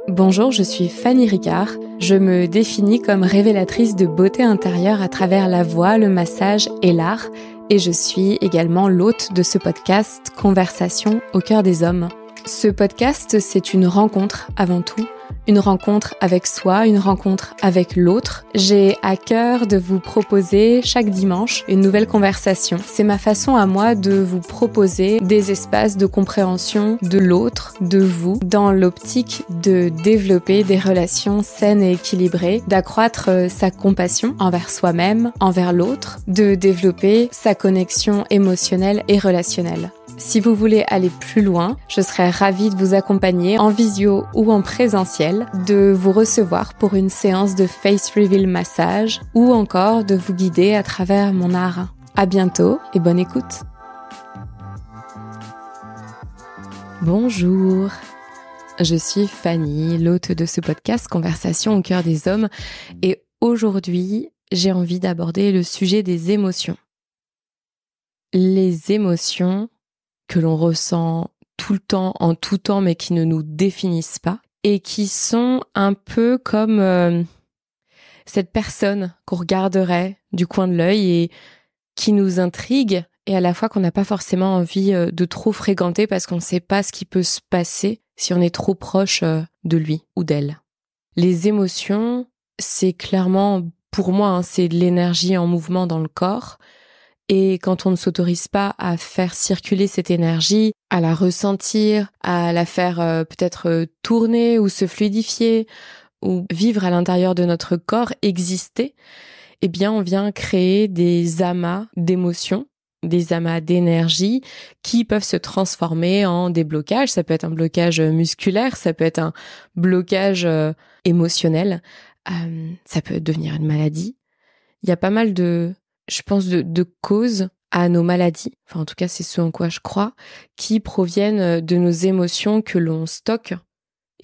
Bonjour, je suis Fanny Ricard. Je me définis comme révélatrice de beauté intérieure à travers la voix, le massage et l'art. Et je suis également l'hôte de ce podcast Conversation au cœur des hommes. Ce podcast, c'est une rencontre avant tout. Une rencontre avec soi, une rencontre avec l'autre. J'ai à cœur de vous proposer chaque dimanche une nouvelle conversation. C'est ma façon à moi de vous proposer des espaces de compréhension de l'autre, de vous, dans l'optique de développer des relations saines et équilibrées, d'accroître sa compassion envers soi-même, envers l'autre, de développer sa connexion émotionnelle et relationnelle. Si vous voulez aller plus loin, je serais ravie de vous accompagner en visio ou en présentiel, de vous recevoir pour une séance de face reveal massage ou encore de vous guider à travers mon art. À bientôt et bonne écoute. Bonjour, je suis Fanny, l'hôte de ce podcast Conversation au cœur des hommes et aujourd'hui, j'ai envie d'aborder le sujet des émotions. Les émotions que l'on ressent tout le temps, en tout temps, mais qui ne nous définissent pas, et qui sont un peu comme cette personne qu'on regarderait du coin de l'œil et qui nous intrigue, et à la fois qu'on n'a pas forcément envie de trop fréquenter parce qu'on ne sait pas ce qui peut se passer si on est trop proche de lui ou d'elle. Les émotions, c'est clairement, pour moi, c'est de l'énergie en mouvement dans le corps. Et quand on ne s'autorise pas à faire circuler cette énergie, à la ressentir, à la faire peut-être tourner ou se fluidifier, ou vivre à l'intérieur de notre corps, exister, eh bien on vient créer des amas d'émotions, des amas d'énergie qui peuvent se transformer en des blocages. Ça peut être un blocage musculaire, ça peut être un blocage émotionnel, ça peut devenir une maladie. Il y a pas mal de causes à nos maladies, enfin en tout cas c'est ce en quoi je crois, qui proviennent de nos émotions que l'on stocke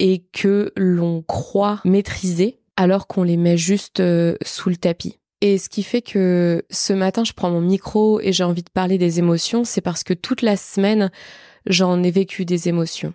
et que l'on croit maîtriser alors qu'on les met juste sous le tapis. Et ce qui fait que ce matin je prends mon micro et j'ai envie de parler des émotions, c'est parce que toute la semaine j'en ai vécu des émotions.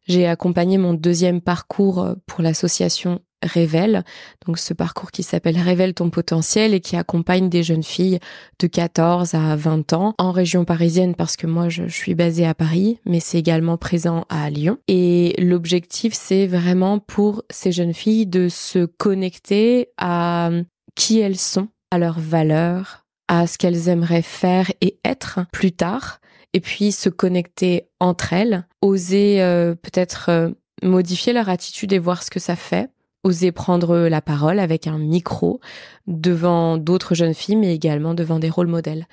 J'ai accompagné mon deuxième parcours pour l'association Révèle, donc ce parcours qui s'appelle Révèle ton potentiel et qui accompagne des jeunes filles de 14 à 20 ans en région parisienne parce que moi je suis basée à Paris, mais c'est également présent à Lyon. Et l'objectif c'est vraiment pour ces jeunes filles de se connecter à qui elles sont, à leurs valeurs, à ce qu'elles aimeraient faire et être plus tard, et puis se connecter entre elles, oser peut-être modifier leur attitude et voir ce que ça fait, oser prendre la parole avec un micro devant d'autres jeunes filles, mais également devant des rôles modèles.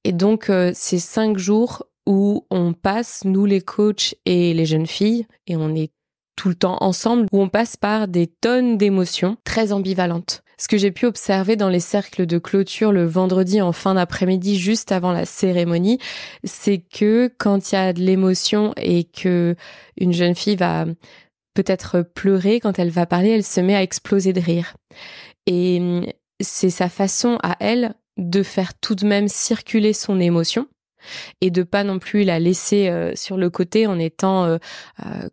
Et donc, ces 5 jours où on passe, nous les coachs et les jeunes filles, et on est tout le temps ensemble, où on passe par des tonnes d'émotions très ambivalentes. Ce que j'ai pu observer dans les cercles de clôture le vendredi en fin d'après-midi, juste avant la cérémonie, c'est que quand il y a de l'émotion et que une jeune fille va peut-être pleurer, quand elle va parler, elle se met à exploser de rire. Et c'est sa façon à elle de faire tout de même circuler son émotion et de pas non plus la laisser sur le côté en étant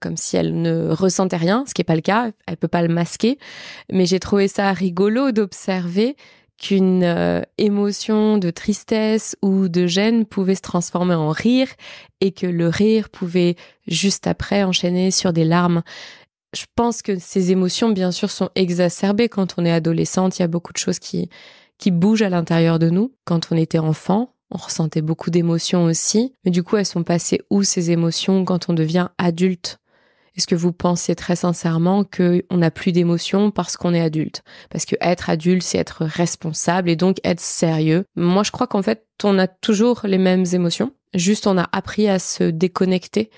comme si elle ne ressentait rien, ce qui est pas le cas, elle peut pas le masquer. Mais j'ai trouvé ça rigolo d'observer qu'une émotion de tristesse ou de gêne pouvait se transformer en rire et que le rire pouvait juste après enchaîner sur des larmes. Je pense que ces émotions, bien sûr, sont exacerbées quand on est adolescente. Il y a beaucoup de choses qui bougent à l'intérieur de nous. Quand on était enfant, on ressentait beaucoup d'émotions aussi. Mais du coup, elles sont passées où ces émotions quand on devient adulte ? Est-ce que vous pensez très sincèrement qu'on n'a plus d'émotions parce qu'on est adulte ? Parce que être adulte, c'est être responsable et donc être sérieux. Moi, je crois qu'en fait, on a toujours les mêmes émotions. Juste, on a appris à se déconnecter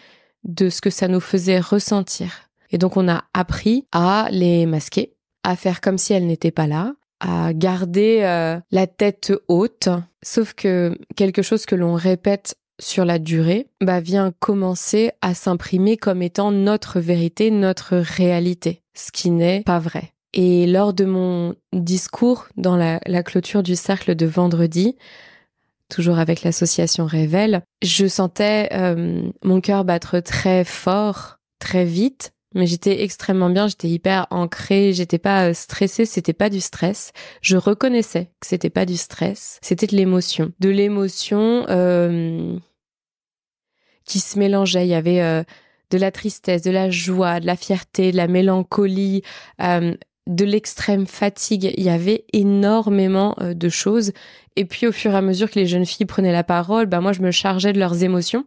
de ce que ça nous faisait ressentir. Et donc, on a appris à les masquer, à faire comme si elles n'étaient pas là, à garder la tête haute. Sauf que quelque chose que l'on répète sur la durée, vient commencer à s'imprimer comme étant notre vérité, notre réalité, ce qui n'est pas vrai. Et lors de mon discours dans la clôture du cercle de vendredi, toujours avec l'association Révèle, je sentais mon cœur battre très fort, très vite, Mais j'étais extrêmement bien, j'étais hyper ancrée, j'étais pas stressée, c'était pas du stress. Je reconnaissais que c'était pas du stress, c'était de l'émotion. De l'émotion qui se mélangeait. Il y avait de la tristesse, de la joie, de la fierté, de la mélancolie, de l'extrême fatigue. Il y avait énormément de choses. Et puis au fur et à mesure que les jeunes filles prenaient la parole, moi je me chargeais de leurs émotions.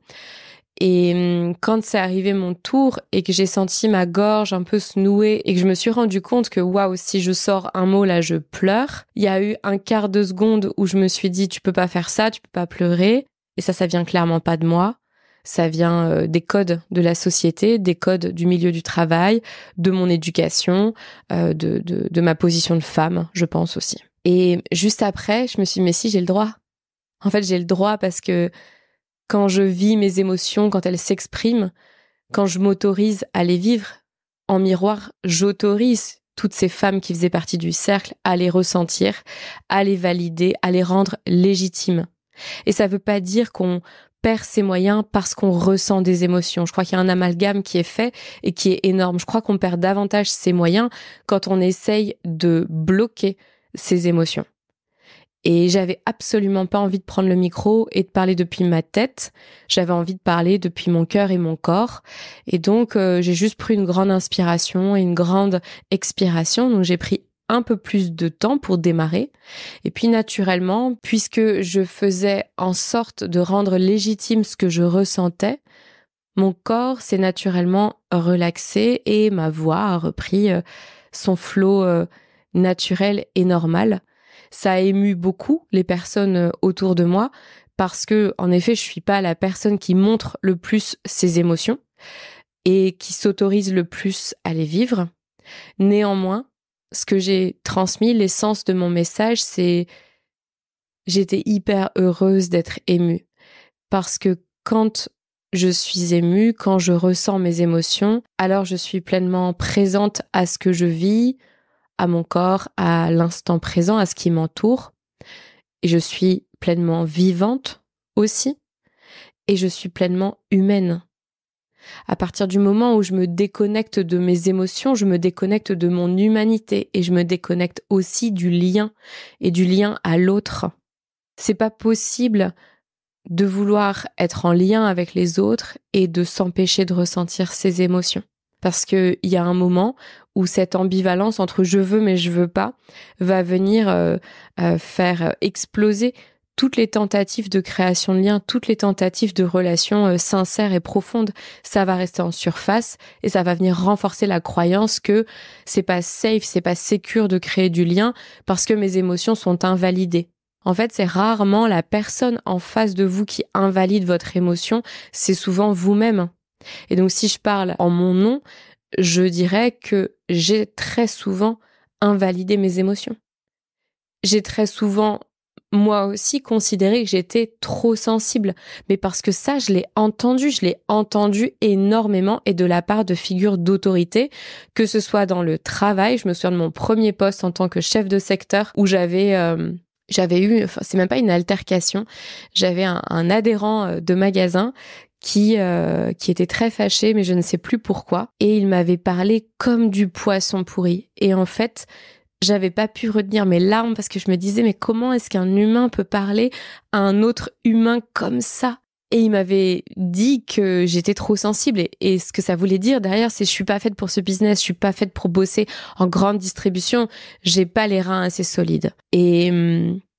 Et quand c'est arrivé mon tour et que j'ai senti ma gorge un peu se nouer et que je me suis rendu compte que waouh, si je sors un mot là, je pleure. Il y a eu un quart de seconde où je me suis dit tu peux pas faire ça, tu peux pas pleurer. Et ça vient clairement pas de moi. Ça vient des codes de la société, des codes du milieu du travail, de mon éducation, de ma position de femme, je pense aussi. Et juste après, je me suis dit mais si, j'ai le droit. En fait, j'ai le droit parce que quand je vis mes émotions, quand elles s'expriment, quand je m'autorise à les vivre, en miroir, j'autorise toutes ces femmes qui faisaient partie du cercle à les ressentir, à les valider, à les rendre légitimes. Et ça veut pas dire qu'on perd ses moyens parce qu'on ressent des émotions. Je crois qu'il y a un amalgame qui est fait et qui est énorme. Je crois qu'on perd davantage ses moyens quand on essaye de bloquer ses émotions. Et j'avais absolument pas envie de prendre le micro et de parler depuis ma tête. J'avais envie de parler depuis mon cœur et mon corps. Et donc, j'ai juste pris une grande inspiration et une grande expiration. Donc, j'ai pris un peu plus de temps pour démarrer. Et puis, naturellement, puisque je faisais en sorte de rendre légitime ce que je ressentais, mon corps s'est naturellement relaxé et ma voix a repris son flot naturel et normal. Ça a ému beaucoup les personnes autour de moi parce que, en effet, je suis pas la personne qui montre le plus ses émotions et qui s'autorise le plus à les vivre. Néanmoins, ce que j'ai transmis, l'essence de mon message, c'est j'étais hyper heureuse d'être émue parce que quand je suis émue, quand je ressens mes émotions, alors je suis pleinement présente à ce que je vis, à mon corps, à l'instant présent, à ce qui m'entoure. Et je suis pleinement vivante aussi. Et je suis pleinement humaine. À partir du moment où je me déconnecte de mes émotions, je me déconnecte de mon humanité et je me déconnecte aussi du lien et du lien à l'autre. C'est pas possible de vouloir être en lien avec les autres et de s'empêcher de ressentir ses émotions. Parce qu'il y a un moment où cette ambivalence entre je veux mais je veux pas va venir faire exploser toutes les tentatives de création de liens, toutes les tentatives de relations sincères et profondes. Ça va rester en surface et ça va venir renforcer la croyance que c'est pas safe, c'est pas sécure de créer du lien parce que mes émotions sont invalidées. En fait, c'est rarement la personne en face de vous qui invalide votre émotion, c'est souvent vous-même. Et donc, si je parle en mon nom, je dirais que j'ai très souvent invalidé mes émotions. J'ai très souvent, moi aussi, considéré que j'étais trop sensible. Mais parce que ça, je l'ai entendu énormément et de la part de figures d'autorité, que ce soit dans le travail. Je me souviens de mon premier poste en tant que chef de secteur où j'avais eu, enfin, c'est même pas une altercation, j'avais un adhérent de magasin qui était très fâché, mais je ne sais plus pourquoi. Et il m'avait parlé comme du poisson pourri. Et en fait, j'avais pas pu retenir mes larmes parce que je me disais, mais comment est-ce qu'un humain peut parler à un autre humain comme ça ? Et il m'avait dit que j'étais trop sensible. Et ce que ça voulait dire derrière, c'est je suis pas faite pour ce business, je suis pas faite pour bosser en grande distribution, j'ai pas les reins assez solides. Et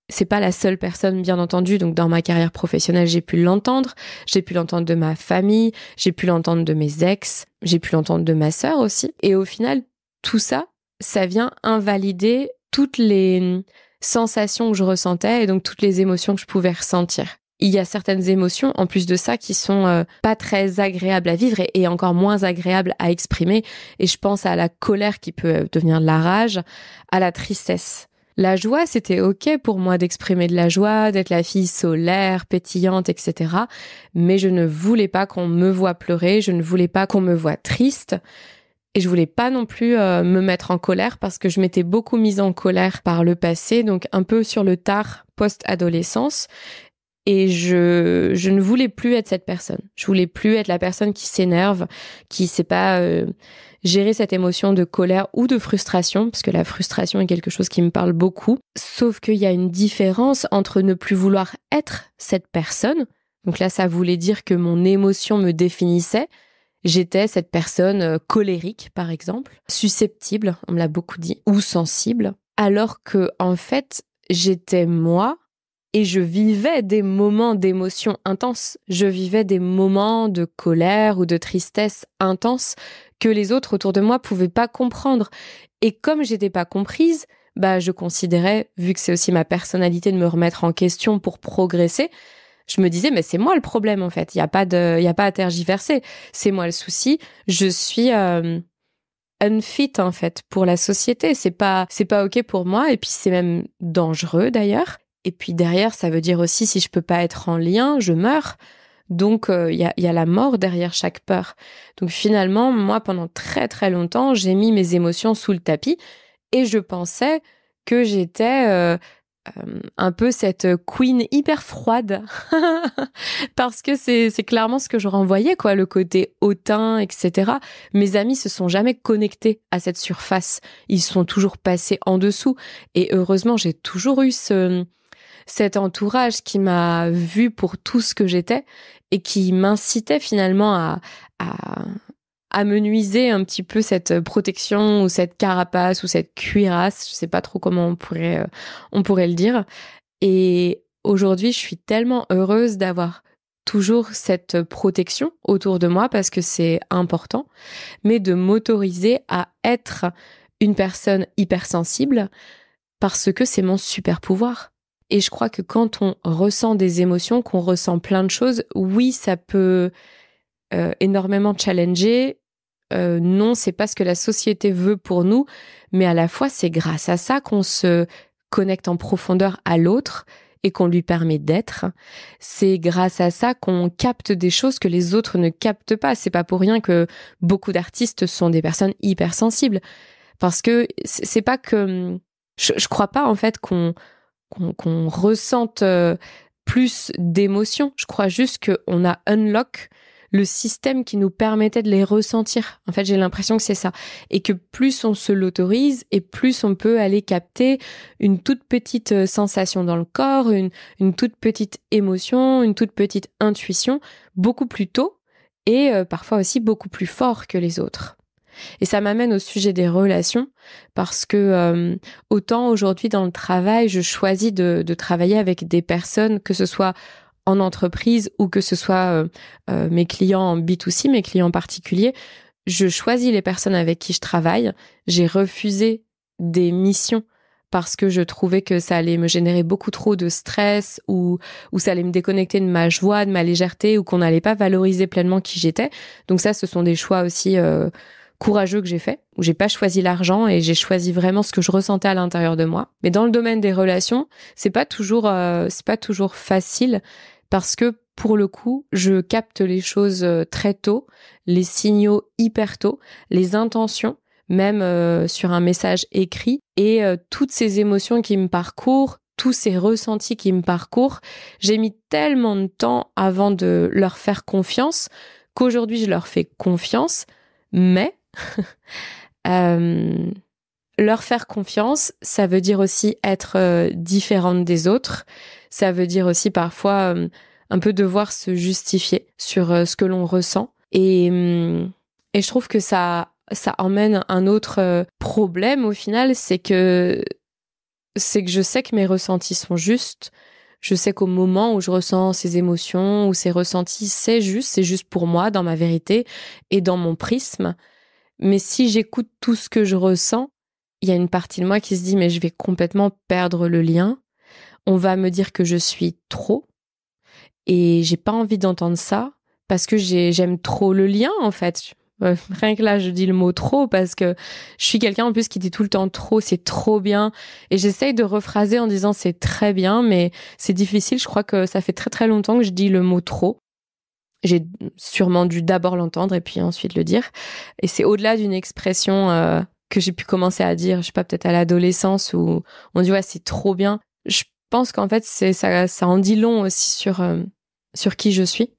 c'est pas la seule personne, bien entendu. Donc, dans ma carrière professionnelle, j'ai pu l'entendre. J'ai pu l'entendre de ma famille. J'ai pu l'entendre de mes ex. J'ai pu l'entendre de ma sœur aussi. Et au final, tout ça, ça vient invalider toutes les sensations que je ressentais et donc toutes les émotions que je pouvais ressentir. Il y a certaines émotions, en plus de ça, qui sont pas très agréables à vivre et encore moins agréables à exprimer. Et je pense à la colère qui peut devenir de la rage, à la tristesse. La joie, c'était OK pour moi d'exprimer de la joie, d'être la fille solaire, pétillante, etc. Mais je ne voulais pas qu'on me voie pleurer, je ne voulais pas qu'on me voie triste. Et je voulais pas non plus me mettre en colère parce que je m'étais beaucoup mise en colère par le passé, donc un peu sur le tard, post-adolescence. Et je ne voulais plus être cette personne. Je voulais plus être la personne qui s'énerve, qui sait pas gérer cette émotion de colère ou de frustration, parce que la frustration est quelque chose qui me parle beaucoup. Sauf qu'il y a une différence entre ne plus vouloir être cette personne. Donc là, ça voulait dire que mon émotion me définissait. J'étais cette personne colérique, par exemple, susceptible, on me l'a beaucoup dit, ou sensible. Alors que, en fait, j'étais moi. Et je vivais des moments d'émotion intenses. Je vivais des moments de colère ou de tristesse intenses que les autres autour de moi pouvaient pas comprendre. Et comme j'étais pas comprise, je considérais, vu que c'est aussi ma personnalité de me remettre en question pour progresser, je me disais, mais c'est moi le problème, en fait. Il y a pas à tergiverser. C'est moi le souci. Je suis unfit, en fait, pour la société. C'est pas OK pour moi. Et puis, c'est même dangereux, d'ailleurs. Et puis derrière, ça veut dire aussi, si je peux pas être en lien, je meurs. Donc, il y a la mort derrière chaque peur. Donc finalement, moi, pendant très très longtemps, j'ai mis mes émotions sous le tapis et je pensais que j'étais un peu cette queen hyper froide. Parce que c'est clairement ce que je renvoyais, quoi, le côté hautain, etc. Mes amis se sont jamais connectés à cette surface. Ils sont toujours passés en dessous. Et heureusement, j'ai toujours eu cet entourage qui m'a vue pour tout ce que j'étais et qui m'incitait finalement à menuiser un petit peu cette protection ou cette carapace ou cette cuirasse, je sais pas trop comment on pourrait le dire. Et aujourd'hui, je suis tellement heureuse d'avoir toujours cette protection autour de moi parce que c'est important, mais de m'autoriser à être une personne hypersensible parce que c'est mon super pouvoir. Et je crois que quand on ressent des émotions, qu'on ressent plein de choses, oui, ça peut énormément challenger. Non, c'est pas ce que la société veut pour nous, mais à la fois, c'est grâce à ça qu'on se connecte en profondeur à l'autre et qu'on lui permet d'être. C'est grâce à ça qu'on capte des choses que les autres ne captent pas. C'est pas pour rien que beaucoup d'artistes sont des personnes hypersensibles. Parce que c'est pas que... Je crois pas, en fait, qu'on ressente plus d'émotions. Je crois juste qu'on a unlock le système qui nous permettait de les ressentir. En fait, j'ai l'impression que c'est ça. Et que plus on se l'autorise et plus on peut aller capter une toute petite sensation dans le corps, une toute petite émotion, une toute petite intuition, beaucoup plus tôt et parfois aussi beaucoup plus fort que les autres. Et ça m'amène au sujet des relations parce que autant aujourd'hui dans le travail, je choisis de travailler avec des personnes, que ce soit en entreprise ou que ce soit mes clients en B2C, mes clients particuliers. Je choisis les personnes avec qui je travaille. J'ai refusé des missions parce que je trouvais que ça allait me générer beaucoup trop de stress ou ça allait me déconnecter de ma joie, de ma légèreté ou qu'on n'allait pas valoriser pleinement qui j'étais. Donc ça, ce sont des choix aussi courageux que j'ai fait, où j'ai pas choisi l'argent et j'ai choisi vraiment ce que je ressentais à l'intérieur de moi. Mais dans le domaine des relations, c'est pas toujours facile parce que pour le coup, je capte les choses très tôt, les signaux hyper tôt, les intentions, même sur un message écrit et toutes ces émotions qui me parcourent, tous ces ressentis qui me parcourent. J'ai mis tellement de temps avant de leur faire confiance qu'aujourd'hui je leur fais confiance, mais leur faire confiance, ça veut dire aussi être différente des autres. Ça veut dire aussi parfois un peu devoir se justifier sur ce que l'on ressent. Et je trouve que ça emmène un autre problème au final, c'est que je sais que mes ressentis sont justes. Je sais qu'au moment où je ressens ces émotions ou ces ressentis, c'est juste pour moi, dans ma vérité et dans mon prisme. Mais si j'écoute tout ce que je ressens, il y a une partie de moi qui se dit mais je vais complètement perdre le lien. On va me dire que je suis trop et j'ai pas envie d'entendre ça parce que j'aime trop le lien en fait. Rien que là, je dis le mot trop parce que je suis quelqu'un en plus qui dit tout le temps trop, c'est trop bien. Et j'essaye de rephraser en disant c'est très bien, mais c'est difficile. Je crois que ça fait très très longtemps que je dis le mot trop. J'ai sûrement dû d'abord l'entendre et puis ensuite le dire. Et c'est au-delà d'une expression que j'ai pu commencer à dire, je sais pas, peut-être à l'adolescence où on dit ouais, c'est trop bien. Je pense qu'en fait, ça en dit long aussi sur qui je suis,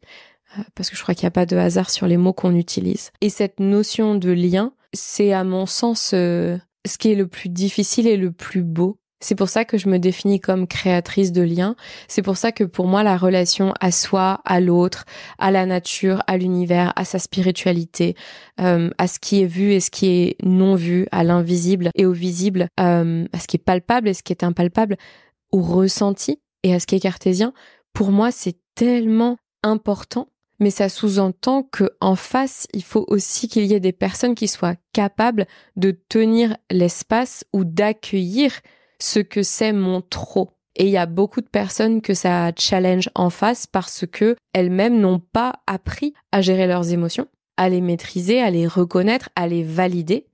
parce que je crois qu'il n'y a pas de hasard sur les mots qu'on utilise. Et cette notion de lien, c'est à mon sens ce qui est le plus difficile et le plus beau. C'est pour ça que je me définis comme créatrice de liens. C'est pour ça que pour moi, la relation à soi, à l'autre, à la nature, à l'univers, à sa spiritualité, à ce qui est vu et ce qui est non vu, à l'invisible et au visible, à ce qui est palpable et ce qui est impalpable, au ressenti et à ce qui est cartésien, pour moi, c'est tellement important. Mais ça sous-entend que en face, il faut aussi qu'il y ait des personnes qui soient capables de tenir l'espace ou d'accueillir ce que c'est mon trop. Et il y a beaucoup de personnes que ça challenge en face parce que elles-mêmes n'ont pas appris à gérer leurs émotions, à les maîtriser, à les reconnaître, à les valider.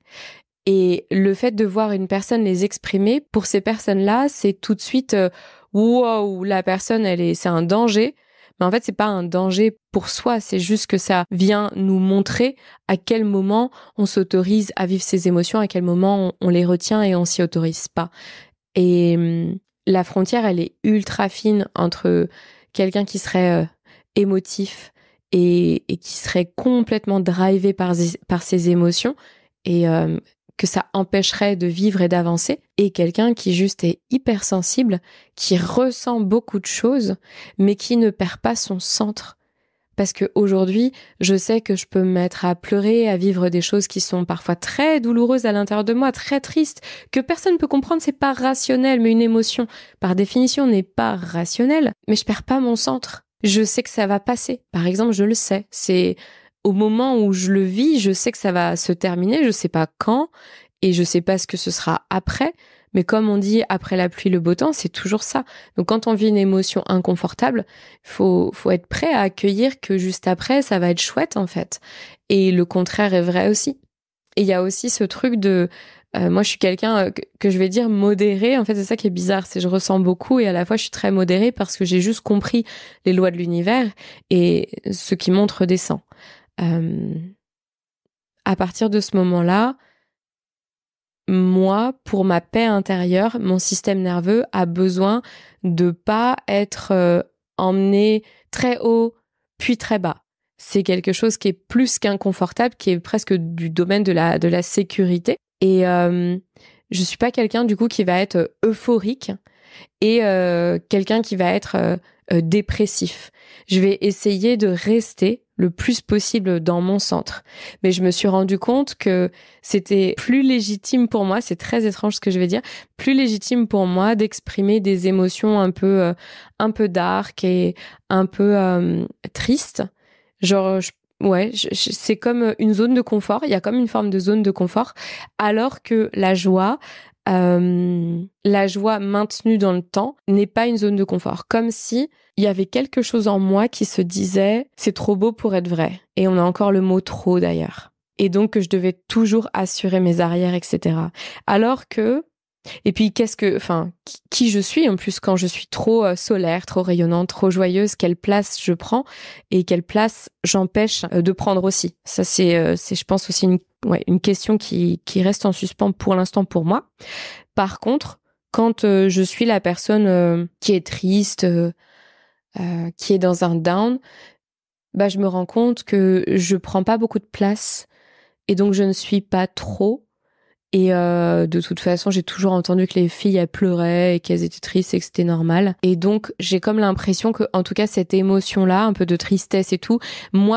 Et le fait de voir une personne les exprimer, pour ces personnes-là, c'est tout de suite wow, la personne, c'est un danger. Mais en fait, c'est pas un danger pour soi, c'est juste que ça vient nous montrer à quel moment on s'autorise à vivre ses émotions, à quel moment on les retient et on s'y autorise pas. Et la frontière, elle est ultra fine entre quelqu'un qui serait émotif et qui serait complètement drivé par ses émotions et que ça empêcherait de vivre et d'avancer, et quelqu'un qui juste est hypersensible, qui ressent beaucoup de choses, mais qui ne perd pas son centre. Parce que aujourd'hui, je sais que je peux me mettre à pleurer, à vivre des choses qui sont parfois très douloureuses à l'intérieur de moi, très tristes, que personne ne peut comprendre, c'est pas rationnel, mais une émotion, par définition, n'est pas rationnelle, mais je perds pas mon centre. Je sais que ça va passer. Par exemple, je le sais. C'est au moment où je le vis, je sais que ça va se terminer, je sais pas quand, et je sais pas ce que ce sera après. Mais comme on dit, après la pluie, le beau temps, c'est toujours ça. Donc quand on vit une émotion inconfortable, faut être prêt à accueillir que juste après, ça va être chouette en fait. Et le contraire est vrai aussi. Et il y a aussi ce truc de... moi, je suis quelqu'un que je vais dire modéré. En fait, c'est ça qui est bizarre, c'est que je ressens beaucoup et à la fois, je suis très modérée parce que j'ai juste compris les lois de l'univers et ce qui monte redescend. À partir de ce moment-là, moi, pour ma paix intérieure, mon système nerveux a besoin de pas être emmené très haut puis très bas. C'est quelque chose qui est plus qu'inconfortable, qui est presque du domaine de la sécurité. Et je suis pas quelqu'un du coup qui va être euphorique et quelqu'un qui va être dépressif. Je vais essayer de rester le plus possible dans mon centre. Mais je me suis rendu compte que c'était plus légitime pour moi, c'est très étrange ce que je vais dire, plus légitime pour moi d'exprimer des émotions un peu dark et un peu tristes. Genre, c'est comme une zone de confort, il y a comme une forme de zone de confort, alors que la joie maintenue dans le temps n'est pas une zone de confort. Comme si il y avait quelque chose en moi qui se disait « c'est trop beau pour être vrai ». Et on a encore le mot « trop » d'ailleurs. Et donc, je devais toujours assurer mes arrières, etc. Alors que... Et puis, qui je suis en plus quand je suis trop solaire, trop rayonnante, trop joyeuse, quelle place je prends et quelle place j'empêche de prendre aussi. Ça, c'est je pense aussi une question qui reste en suspens pour l'instant pour moi. Par contre, quand je suis la personne qui est triste, qui est dans un down, bah je me rends compte que je prends pas beaucoup de place et donc je ne suis pas trop. Et de toute façon, j'ai toujours entendu que les filles elles pleuraient et qu'elles étaient tristes et que c'était normal. Et donc j'ai comme l'impression que, en tout cas, cette émotion-là, un peu de tristesse et tout,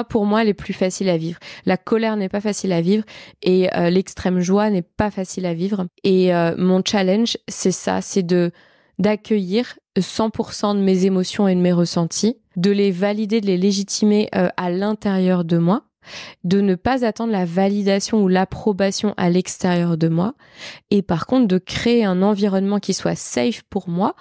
pour moi, elle est plus facile à vivre. La colère n'est pas facile à vivre et l'extrême joie n'est pas facile à vivre. Et mon challenge, c'est ça, c'est d'accueillir 100% de mes émotions et de mes ressentis, de les valider, de les légitimer à l'intérieur de moi, de ne pas attendre la validation ou l'approbation à l'extérieur de moi, et par contre de créer un environnement qui soit safe pour moi,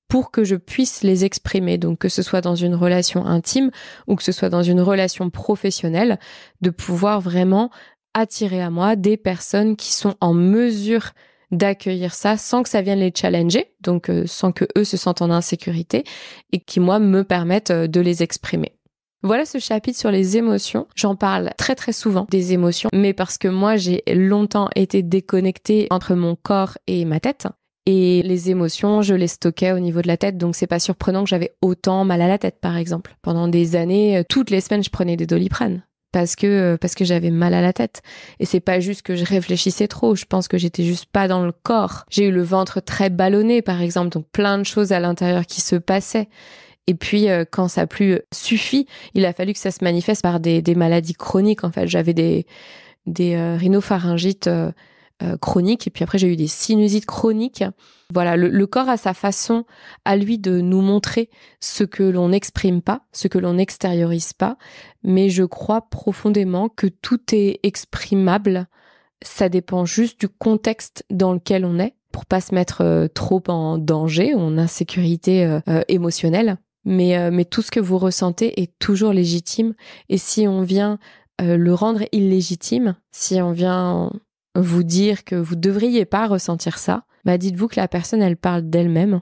pour que je puisse les exprimer. Donc que ce soit dans une relation intime ou que ce soit dans une relation professionnelle, de pouvoir vraiment attirer à moi des personnes qui sont en mesure d'accueillir ça sans que ça vienne les challenger, donc sans que eux se sentent en insécurité et qui, moi, me permettent de les exprimer. Voilà ce chapitre sur les émotions. J'en parle très très souvent des émotions, mais parce que moi j'ai longtemps été déconnectée entre mon corps et ma tête. Et les émotions, je les stockais au niveau de la tête, donc c'est pas surprenant que j'avais autant mal à la tête, par exemple. Pendant des années, toutes les semaines, je prenais des Doliprane parce que j'avais mal à la tête. Et c'est pas juste que je réfléchissais trop, je pense que j'étais juste pas dans le corps. J'ai eu le ventre très ballonné, par exemple, donc plein de choses à l'intérieur qui se passaient. Et puis, quand ça a plus suffi, il a fallu que ça se manifeste par des maladies chroniques. En fait, j'avais des rhinopharyngites chroniques, et puis après j'ai eu des sinusites chroniques. Voilà, le corps a sa façon à lui de nous montrer ce que l'on n'exprime pas, ce que l'on n'extériorise pas, mais je crois profondément que tout est exprimable. Ça dépend juste du contexte dans lequel on est, pour pas se mettre trop en danger ou en insécurité émotionnelle. Mais tout ce que vous ressentez est toujours légitime, et si on vient le rendre illégitime, si on vient vous dire que vous devriez pas ressentir ça, bah dites-vous que la personne, elle parle d'elle-même.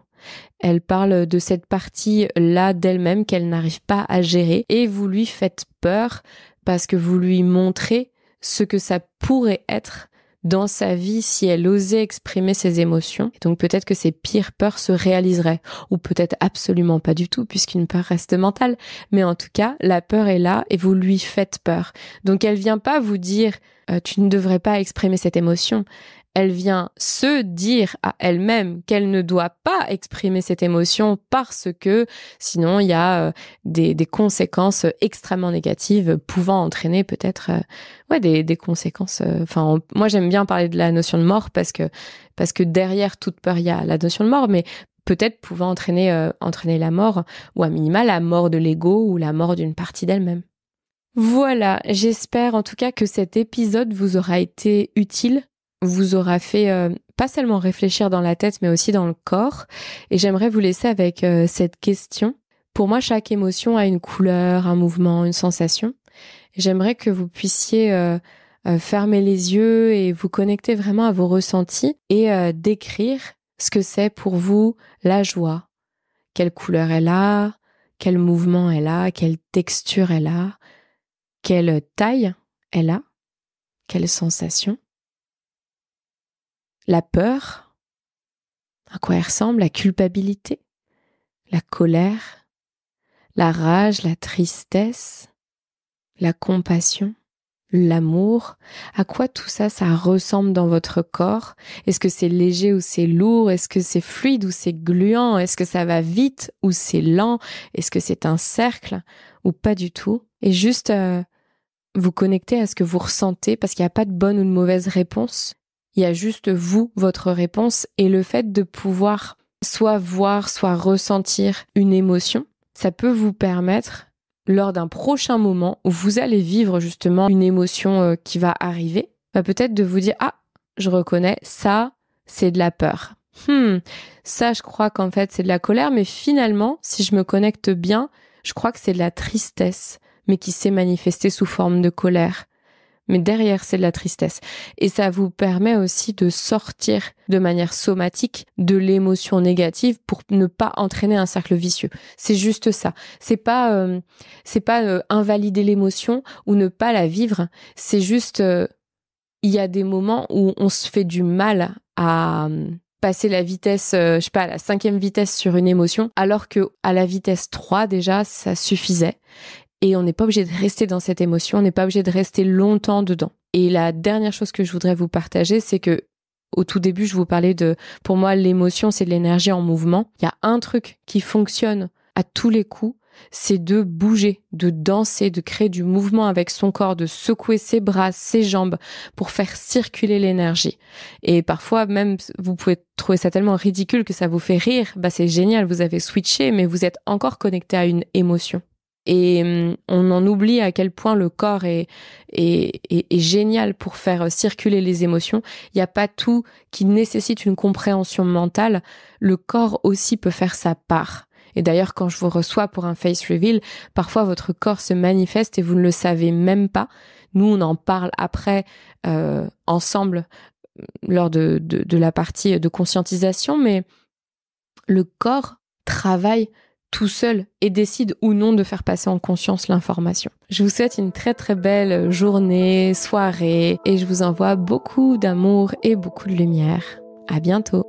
Elle parle de cette partie-là d'elle-même qu'elle n'arrive pas à gérer, et vous lui faites peur parce que vous lui montrez ce que ça pourrait être dans sa vie si elle osait exprimer ses émotions. Et donc peut-être que ses pires peurs se réaliseraient, ou peut-être absolument pas du tout, puisqu'une peur reste mentale. Mais en tout cas, la peur est là et vous lui faites peur. Donc elle vient pas vous dire tu ne devrais pas exprimer cette émotion. Elle vient se dire à elle-même qu'elle ne doit pas exprimer cette émotion parce que sinon il y a des conséquences extrêmement négatives pouvant entraîner peut-être des conséquences. Moi j'aime bien parler de la notion de mort parce que derrière toute peur il y a la notion de mort, mais peut-être pouvant entraîner la mort, ou à minima la mort de l'ego ou la mort d'une partie d'elle-même. Voilà, j'espère en tout cas que cet épisode vous aura été utile, vous aura fait pas seulement réfléchir dans la tête, mais aussi dans le corps. Et j'aimerais vous laisser avec cette question. Pour moi, chaque émotion a une couleur, un mouvement, une sensation. J'aimerais que vous puissiez fermer les yeux et vous connecter vraiment à vos ressentis et décrire ce que c'est pour vous la joie. Quelle couleur elle a, quel mouvement elle a, quelle texture elle a, quelle taille elle a, quelle sensation. La peur, à quoi elle ressemble, la culpabilité, la colère, la rage, la tristesse, la compassion, l'amour. À quoi tout ça, ça ressemble dans votre corps? Est-ce que c'est léger ou c'est lourd? Est-ce que c'est fluide ou c'est gluant? Est-ce que ça va vite ou c'est lent? Est-ce que c'est un cercle ou pas du tout? Et juste vous connecter à ce que vous ressentez, parce qu'il n'y a pas de bonne ou de mauvaise réponse. Il y a juste vous, votre réponse, et le fait de pouvoir soit voir, soit ressentir une émotion, ça peut vous permettre, lors d'un prochain moment où vous allez vivre justement une émotion qui va arriver, peut-être de vous dire « Ah, je reconnais, ça, c'est de la peur. Ça, je crois qu'en fait, c'est de la colère, mais finalement, si je me connecte bien, je crois que c'est de la tristesse, mais qui s'est manifestée sous forme de colère. Mais derrière, c'est de la tristesse. » Et ça vous permet aussi de sortir de manière somatique de l'émotion négative pour ne pas entraîner un cercle vicieux. C'est juste ça. C'est pas invalider l'émotion ou ne pas la vivre. C'est juste, il y a des moments où on se fait du mal à passer la vitesse, la 5e vitesse sur une émotion, alors que à la vitesse 3 déjà, ça suffisait. Et on n'est pas obligé de rester dans cette émotion, on n'est pas obligé de rester longtemps dedans. Et la dernière chose que je voudrais vous partager, c'est que au tout début, je vous parlais pour moi, l'émotion, c'est de l'énergie en mouvement. Il y a un truc qui fonctionne à tous les coups, c'est de bouger, de danser, de créer du mouvement avec son corps, de secouer ses bras, ses jambes pour faire circuler l'énergie. Et parfois, même, vous pouvez trouver ça tellement ridicule que ça vous fait rire. C'est génial, vous avez switché, mais vous êtes encore connecté à une émotion. Et on en oublie à quel point le corps est génial pour faire circuler les émotions. Il n'y a pas tout qui nécessite une compréhension mentale. Le corps aussi peut faire sa part. Et d'ailleurs, quand je vous reçois pour un face reveal, parfois votre corps se manifeste et vous ne le savez même pas. Nous, on en parle après ensemble lors de la partie de conscientisation, mais le corps travaille tout seul et décide ou non de faire passer en conscience l'information. Je vous souhaite une très très belle journée, soirée, et je vous envoie beaucoup d'amour et beaucoup de lumière. À bientôt.